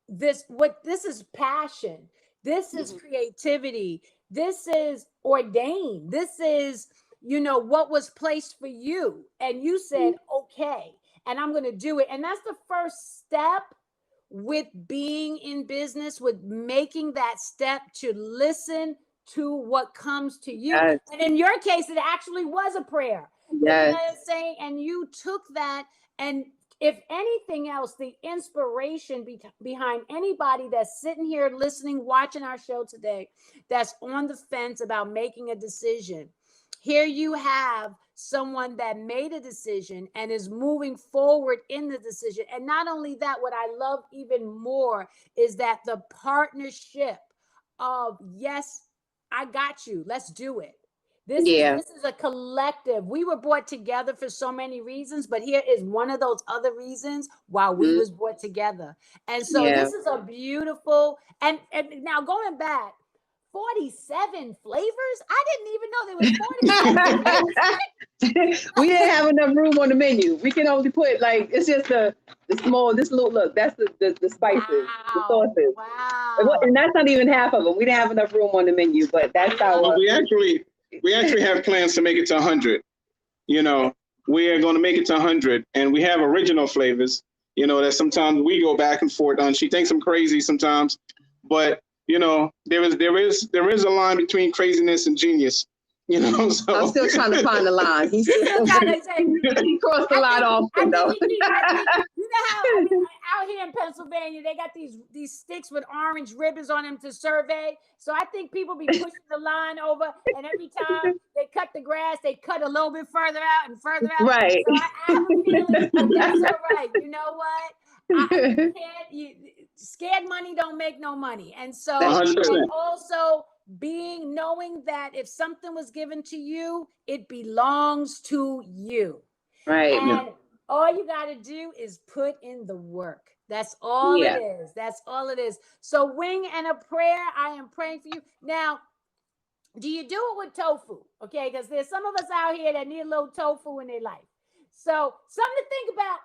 S2: this. This is passion. This is creativity. This is ordained. This is, what was placed for you. And you said, okay, and I'm going to do it. And that's the first step with being in business, with making that step to listen to what comes to you.
S10: Yes.
S2: And in your case, it actually was a prayer.
S10: Yes.
S2: And you took that, and if anything else, the inspiration behind anybody that's sitting here listening, watching our show today, that's on the fence about making a decision. Here you have someone that made a decision and is moving forward in the decision. And not only that, what I love even more is that the partnership of, yes, I got you. Let's do it. This is a collective. We were brought together for so many reasons, but here is one of those other reasons why we was brought together. And so this is a beautiful, and now going back, 47 flavors? I didn't even know there was 47.
S10: We didn't have enough room on the menu. We can only put it's just the small, this little, look, that's the spices, the sauces.
S2: Wow.
S10: And that's not even half of them. We didn't have enough room on the menu, but that's how.
S11: Well, we actually have plans to make it to 100. We are going to make it to 100, and we have original flavors, that sometimes we go back and forth on. She thinks I'm crazy sometimes, but there is a line between craziness and genius. So
S10: I'm still trying to find the line. He's still trying to say he crossed the line often though.
S2: How out here in Pennsylvania they got these sticks with orange ribbons on them to survey. So I think people be pushing the line over, and every time they cut the grass, they cut a little bit further out and further out.
S10: Right.
S2: So I have a feeling that's all right. You know what? Scared money don't make no money. And so, and also knowing that if something was given to you, it belongs to you.
S10: Right.
S2: And all you got to do is put in the work. That's all it is. That's all it is. So wing and a prayer, I am praying for you. Now, do you do it with tofu? Okay, because there's some of us out here that need a little tofu in their life. So something to think about.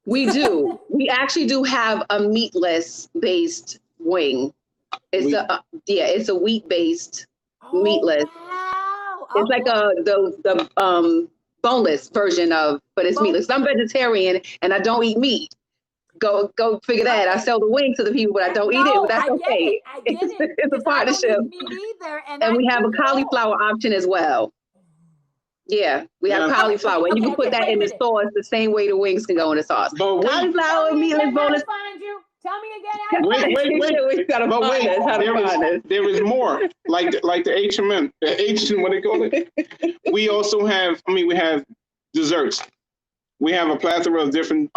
S10: We do. We actually do have a meatless based wing. It's a wheat based meatless.
S2: Wow.
S10: It's like the boneless version but it's meatless. I'm vegetarian and I don't eat meat. Go figure that. I sell the wing to the people, but I don't eat it. But that's okay.
S2: I get it.
S10: It's a partnership. And we have a cauliflower option as well. Yeah, we have cauliflower, and you can put that in the sauce the same way the wings can go in the sauce.
S11: But
S10: cauliflower, meatless, boneless.
S2: Tell me again.
S11: Wait.
S10: We gotta find this.
S11: There is more. Like the H&M, what they call it. We also have. We have desserts. We have a plethora of different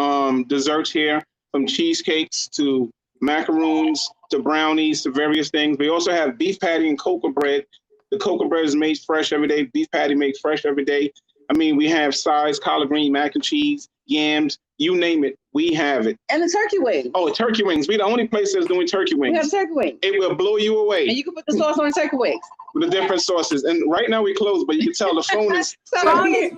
S11: desserts here, from cheesecakes to macaroons to brownies to various things. We also have beef patty and cocoa bread. The cocoa bread is made fresh every day. Beef patty made fresh every day. We have sides, collard green, mac and cheese, yams, you name it, we have it.
S10: And the turkey wings.
S11: Oh, turkey wings. We're the only place that's doing turkey wings.
S10: We have turkey wings.
S11: It will blow you away.
S10: And you can put the sauce on the turkey wings.
S11: With the different sauces. And right now we closed, but you can tell the phone is
S2: ringing.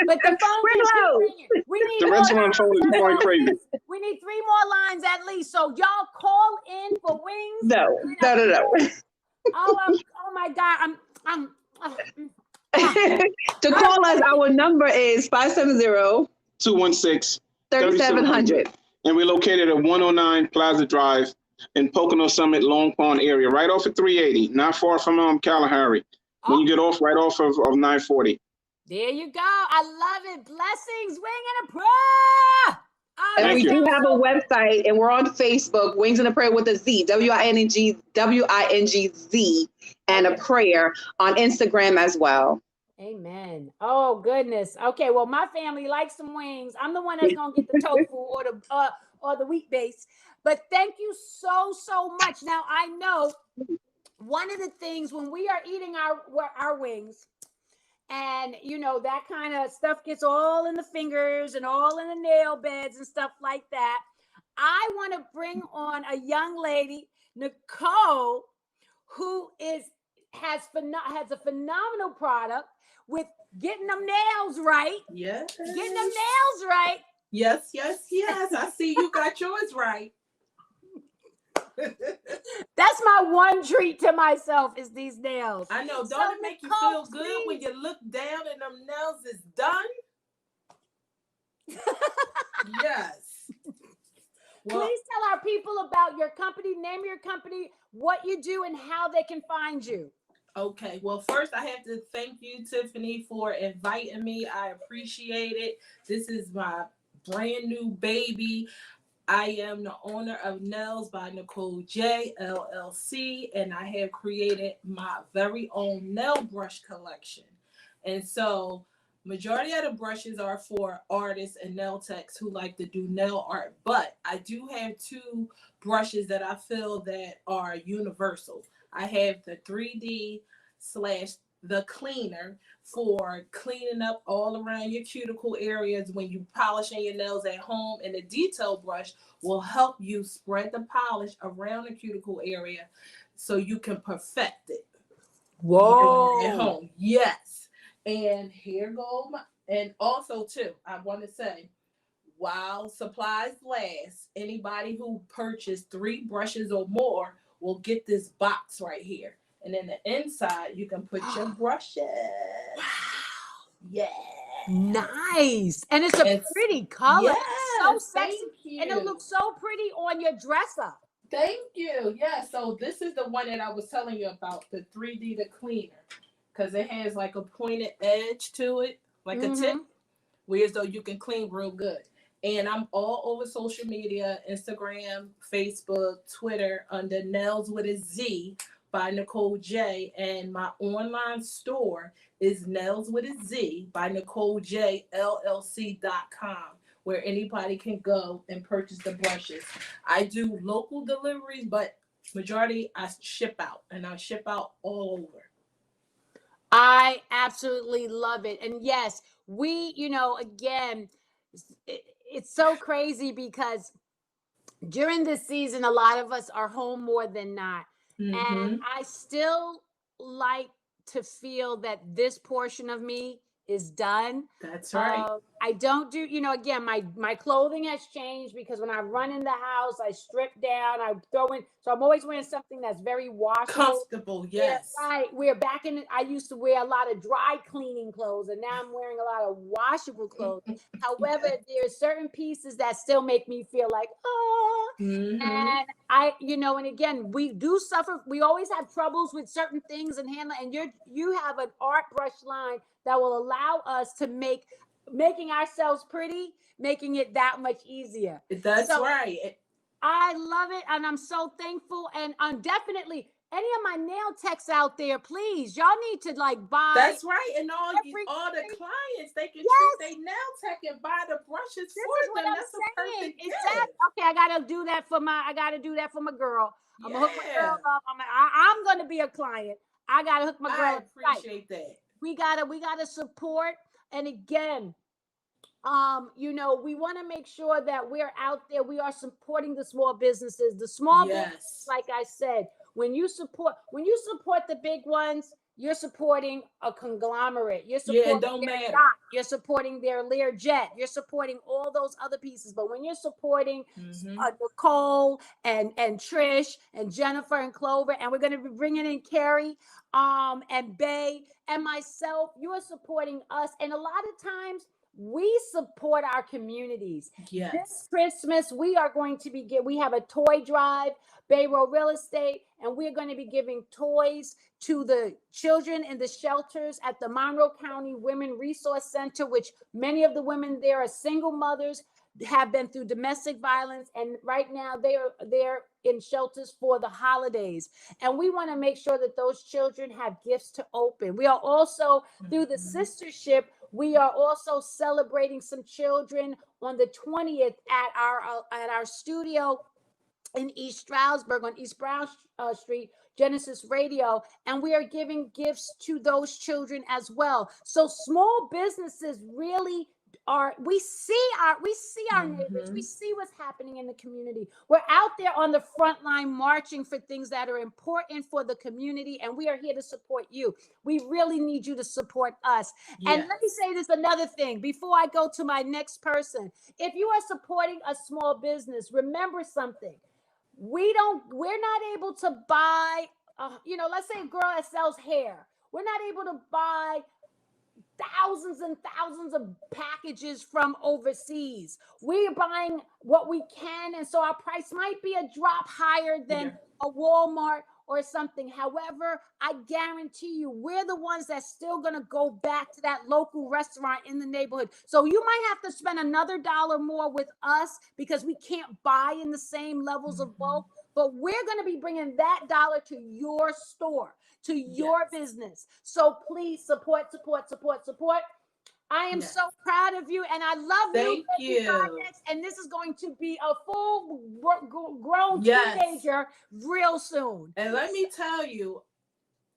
S2: But the phone is ringing. We need
S11: the restaurant phone is going crazy.
S2: We need 3 more lines at least. So y'all call in for wings.
S10: No.
S2: Oh my God.
S10: To call us, our number is
S11: 570-216-3700. And we're located at 109 Plaza Drive in Pocono Summit, Long Pond area, right off of 380, not far from Kalahari. When you get off, right off of 940.
S2: There you go. I love it. Blessings, wing and a prayer.
S10: And we do have a website, and we're on Facebook, Wings and a Prayer with a Z, WINGZ, and a prayer on Instagram as well.
S2: Amen. Oh goodness. Okay. Well, my family likes some wings. I'm the one that's gonna get the tofu or the wheat base. But thank you so much. Now I know one of the things when we are eating our wings, and that kind of stuff gets all in the fingers and all in the nail beds and stuff like that. I want to bring on a young lady, Nicole, who has a phenomenal product with getting them nails right.
S12: Yes.
S2: Getting them nails right.
S12: Yes. I see you got yours right.
S2: That's my one treat to myself is these nails.
S12: I know. Don't it make you feel good when you look down and them nails is done? Yes.
S2: Well, please tell our people about your company, name of your company, what you do, and how they can find you.
S12: Okay. Well, first I have to thank you, Tiffany, for inviting me. I appreciate it. This is my brand new baby. I am the owner of Nails by Nicole J, LLC, and I have created my very own nail brush collection. And so majority of the brushes are for artists and nail techs who like to do nail art, but I do have two brushes that I feel that are universal. I have the 3D / the cleaner for cleaning up all around your cuticle areas when you polishing your nails at home, and the detail brush will help you spread the polish around the cuticle area so you can perfect it.
S2: Whoa.
S12: At home. Yes. And here go and also too, I want to say, while supplies last, anybody who purchased 3 brushes or more will get this box right here. And in the inside, you can put your brushes. Wow. Yeah.
S2: Nice. And it's a pretty color.
S12: Yes,
S2: so sexy.
S12: Thank you.
S2: And it looks so pretty on your dresser.
S12: Thank you. Yeah. So this is the one that I was telling you about, the 3D the cleaner. Because it has like a pointed edge to it, like a tip, whereas though you can clean real good. And I'm all over social media, Instagram, Facebook, Twitter, under Nails with a Z by Nicole J. And my online store is Nails with a Z by Nicole J, LLC.com, where anybody can go and purchase the brushes. I do local deliveries, but majority I ship out, and I ship out all over.
S2: I absolutely love it. And yes, we, again, it's so crazy because during this season, a lot of us are home more than not. And I still like to feel that this portion of me is done.
S12: That's right.
S2: I don't do, again, my clothing has changed because when I run in the house, I strip down, I throw in. So I'm always wearing something that's very washable.
S12: Comfortable, yes.
S2: Yeah, right. We're back in, I used to wear a lot of dry cleaning clothes, and now I'm wearing a lot of washable clothes. However, there are certain pieces that still make me feel like, oh, and I, and again, we do suffer. We always have troubles with certain things and handling, and you have an art brush line that will allow us to making ourselves pretty, making it that much easier.
S12: That's right.
S2: I love it, and I'm so thankful. And I'm definitely any of my nail techs out there, please, y'all need to buy.
S12: That's right, and all the clients, they can treat their nail tech and buy the brushes for them. That's a perfect gift.
S2: Okay, I gotta do that for my girl. I'm gonna hook my girl up. I'm gonna be a client. I gotta hook my girl up.
S12: I appreciate that.
S2: We gotta support. And again, we want to make sure that we're out there. We are supporting the small businesses. The small businesses, like I said, when you support the big ones, you're supporting a conglomerate. You're supporting
S12: it don't matter.
S2: Yacht. You're supporting their Learjet. You're supporting all those other pieces. But when you're supporting Nicole and Trish and Jennifer and Clover, and we're going to be bringing in Carrie and Bay and myself, you are supporting us. And a lot of times we support our communities.
S12: Yes.
S2: This Christmas, we have a toy drive, Bayro Real Estate, and we're going to be giving toys to the children in the shelters at the Monroe County Women Resource Center, which many of the women there are single mothers. have been through domestic violence, and right now they're in shelters for the holidays. And we want to make sure that those children have gifts to open. We are also, through the sistership, we are also celebrating some children on the 20th at our studio in East Stroudsburg on East Brown Street, Genesis Radio, and we are giving gifts to those children as well. So small businesses really are, we see our neighbors, we see what's happening in the community. We're out there on the front line marching for things that are important for the community, and we are here to support you. We really need you to support us. And let me say this another thing before I go to my next person. If you are supporting a small business, remember something. We're not able to buy, let's say a girl that sells hair. We're not able to buy thousands and thousands of packages from overseas. We're buying what we can, and so our price might be a drop higher than a Walmart or something. However, I guarantee you, we're the ones that's still going to go back to that local restaurant in the neighborhood. So you might have to spend another $1 more with us because we can't buy in the same levels of bulk, but we're going to be bringing that dollar to your store, to your business. So please support. I am so proud of you, and I love
S12: Thank you.
S2: Projects, and this is going to be a full grown teenager real soon.
S12: And let me tell you,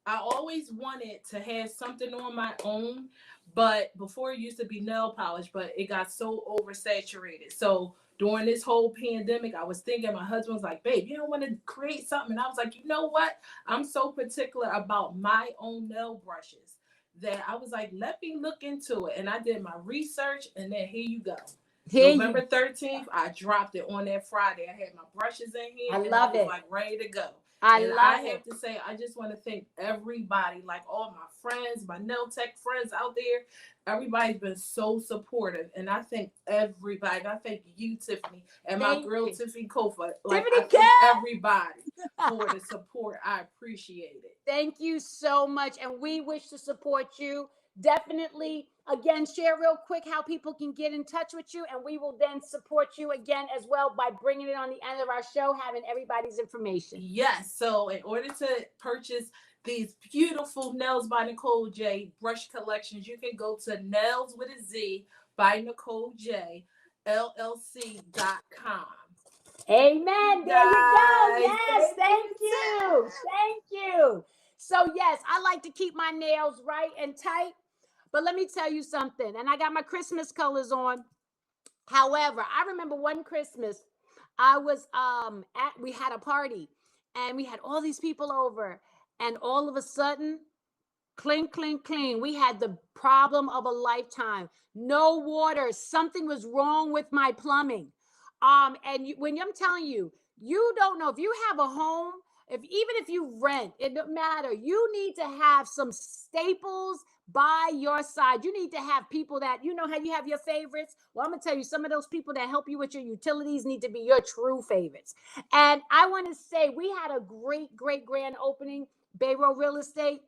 S12: I always wanted to have something on my own, but before it used to be nail polish, but it got so oversaturated. So during this whole pandemic, I was thinking, my husband was like, babe, you don't want to create something? And I was like, you know what? I'm so particular about my own nail brushes that I was like, let me look into it. And I did my research, and then here you go. November 13th, I dropped it on that Friday. I had my brushes in here. I was like ready to go. I have to say, I just want to thank everybody, like all my friends, my nail tech friends out there. Everybody's been so supportive, and I thank everybody. I thank you, Tiffany, and my girl, Tiffany Kofa. Like, I thank everybody for the support. I appreciate it.
S2: Thank you so much, and we wish to support you. Definitely, again, share real quick how people can get in touch with you, and we will then support you again as well by bringing it on the end of our show, having everybody's information.
S12: Yes, so in order to purchase these beautiful Nails by Nicole J brush collections, you can go to Nails with a Z by Nicole J LLC.com.
S2: Amen. There you go. Yes, thank you. Thank you. So yes, I like to keep my nails right and tight, but let me tell you something. And I got my Christmas colors on. However, I remember one Christmas, I was we had a party, and we had all these people over, and all of a sudden, clink, clink, clink, we had the problem of a lifetime. No water. Something was wrong with my plumbing. And when I'm telling you, you don't know if you have a home, even if you rent, it don't matter. You need to have some staples by your side. You need to have people that, you know how you have your favorites. Well, I'm gonna tell you, some of those people that help you with your utilities need to be your true favorites. And I want to say we had a great grand opening, Bayrow Real Estate,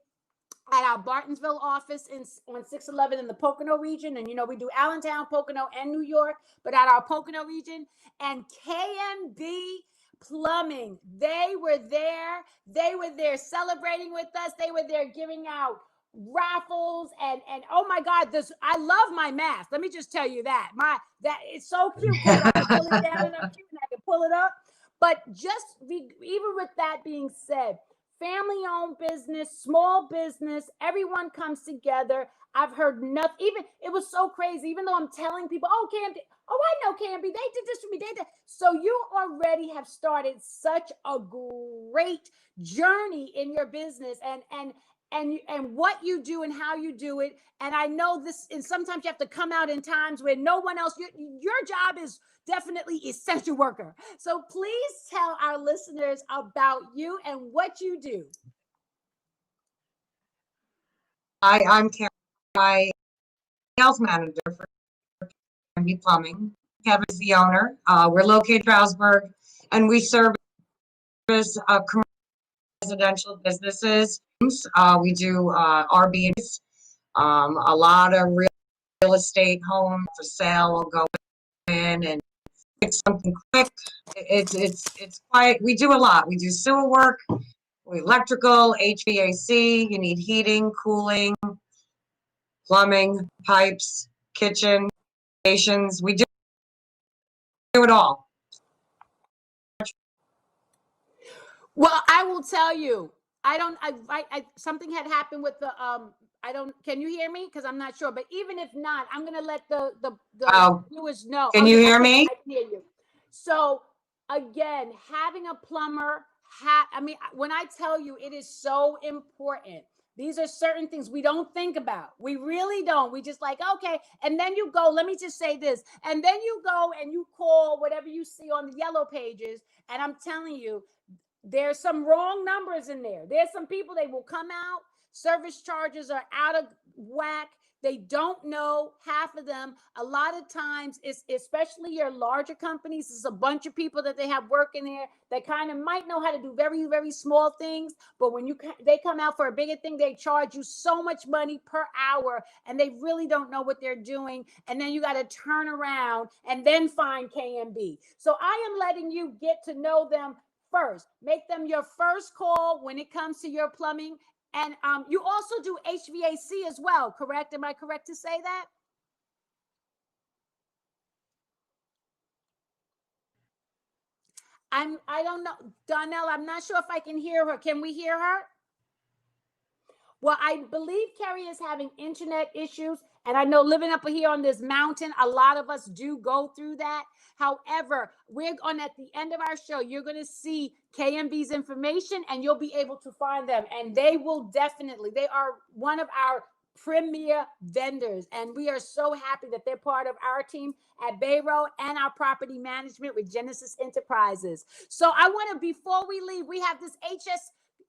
S2: at our Bartonsville office on 611 in the Pocono region. And, we do Allentown, Pocono, and New York, but at our Pocono region. And KMB Plumbing, they were there. They were there celebrating with us. They were there giving out raffles and oh my God, I love my mask. Let me just tell you that. That it's so cute. I can pull it down and I'm cute, and I can pull it up. But even with that being said, family-owned business, small business, everyone comes together. I've heard nothing. Even it was so crazy. Even though I'm telling people, oh, Canby, oh, I know Canby, they did this for me. They did. So you already have started such a great journey in your business, and what you do and how you do it. And I know this, and sometimes you have to come out in times where no one else. Your job is definitely essential worker. So please tell our listeners about you and what you do.
S13: I'm Karen, my sales manager for KMB Plumbing. Kevin is the owner. We're located in Stroudsburg, and we service commercial residential businesses. We do Airbnbs, a lot of real estate homes for sale will go in and fix something quick. It's quite, we do a lot. We do sewer work, electrical, HVAC, you need heating, cooling, plumbing, pipes, kitchen, stations. We do it all.
S2: Well, I will tell you, something had happened with the, can you hear me? Because I'm not sure, but even if not, I'm going to let the viewers know.
S13: Can you hear me?
S2: I can hear you. So again, having a plumber, when I tell you, it is so important. These are certain things we don't think about. We really don't. We just like, okay. And then you go, let me just say this. And then you go and you call whatever you see on the yellow pages. And I'm telling you, there's some wrong numbers in there. There's some people, they will come out. Service charges are out of whack. They don't know, half of them. A lot of times, it's especially your larger companies, it's a bunch of people that they have working there that kind of might know how to do very, very small things. But when they come out for a bigger thing, they charge you so much money per hour, and they really don't know what they're doing. And then you got to turn around and then find KMB. So I am letting you get to know them first. Make them your first call when it comes to your plumbing. And you also do HVAC as well, correct? Am I correct to say that? I don't know, Donnell, I'm not sure if I can hear her. Can we hear her? Well, I believe Carrie is having internet issues. And I know living up here on this mountain, a lot of us do go through that. However, at the end of our show, you're going to see KMB's information and you'll be able to find them. And they are one of our premier vendors. And we are so happy that they're part of our team at Bayro and our property management with Genesis Enterprises. So before we leave, we have this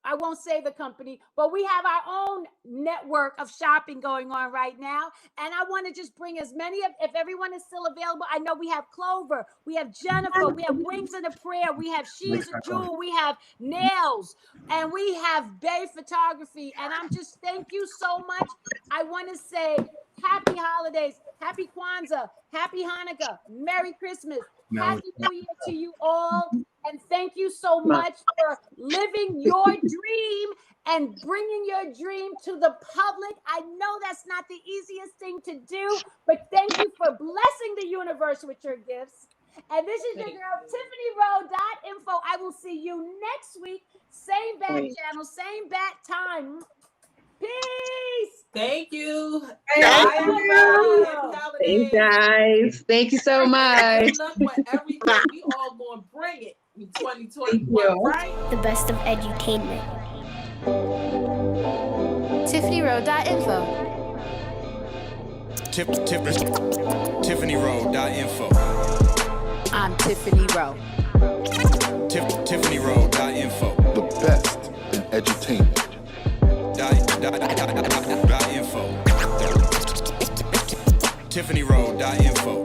S2: I won't say the company, but we have our own network of shopping going on right now. And I want to just bring as many if everyone is still available. I know we have Clover, we have Jennifer, we have Wings and a Prayer, we have She's a Jewel, we have Nails, and we have Bay Photography. And I'm just, thank you so much. I want to say happy holidays, happy Kwanzaa, happy Hanukkah, Merry Christmas, Happy New Year to you all. And thank you so much for living your dream and bringing your dream to the public. I know that's not the easiest thing to do, but thank you for blessing the universe with your gifts. And this is your girl, TiffanieRo.info. I will see you next week. Same bat channel, same bat time. Peace.
S12: Thank you.
S10: Thanks, guys. Thank you so much.
S12: Good luck with everything. We all going to bring it in 2021, right?
S4: The best of edutainment. TiffanieRo.info.
S1: TiffanieRo.info.
S2: I'm Tiffany Rowe.
S1: TiffanieRo.info.
S3: The best in edutainment.
S1: .info. TiffanieRo.info.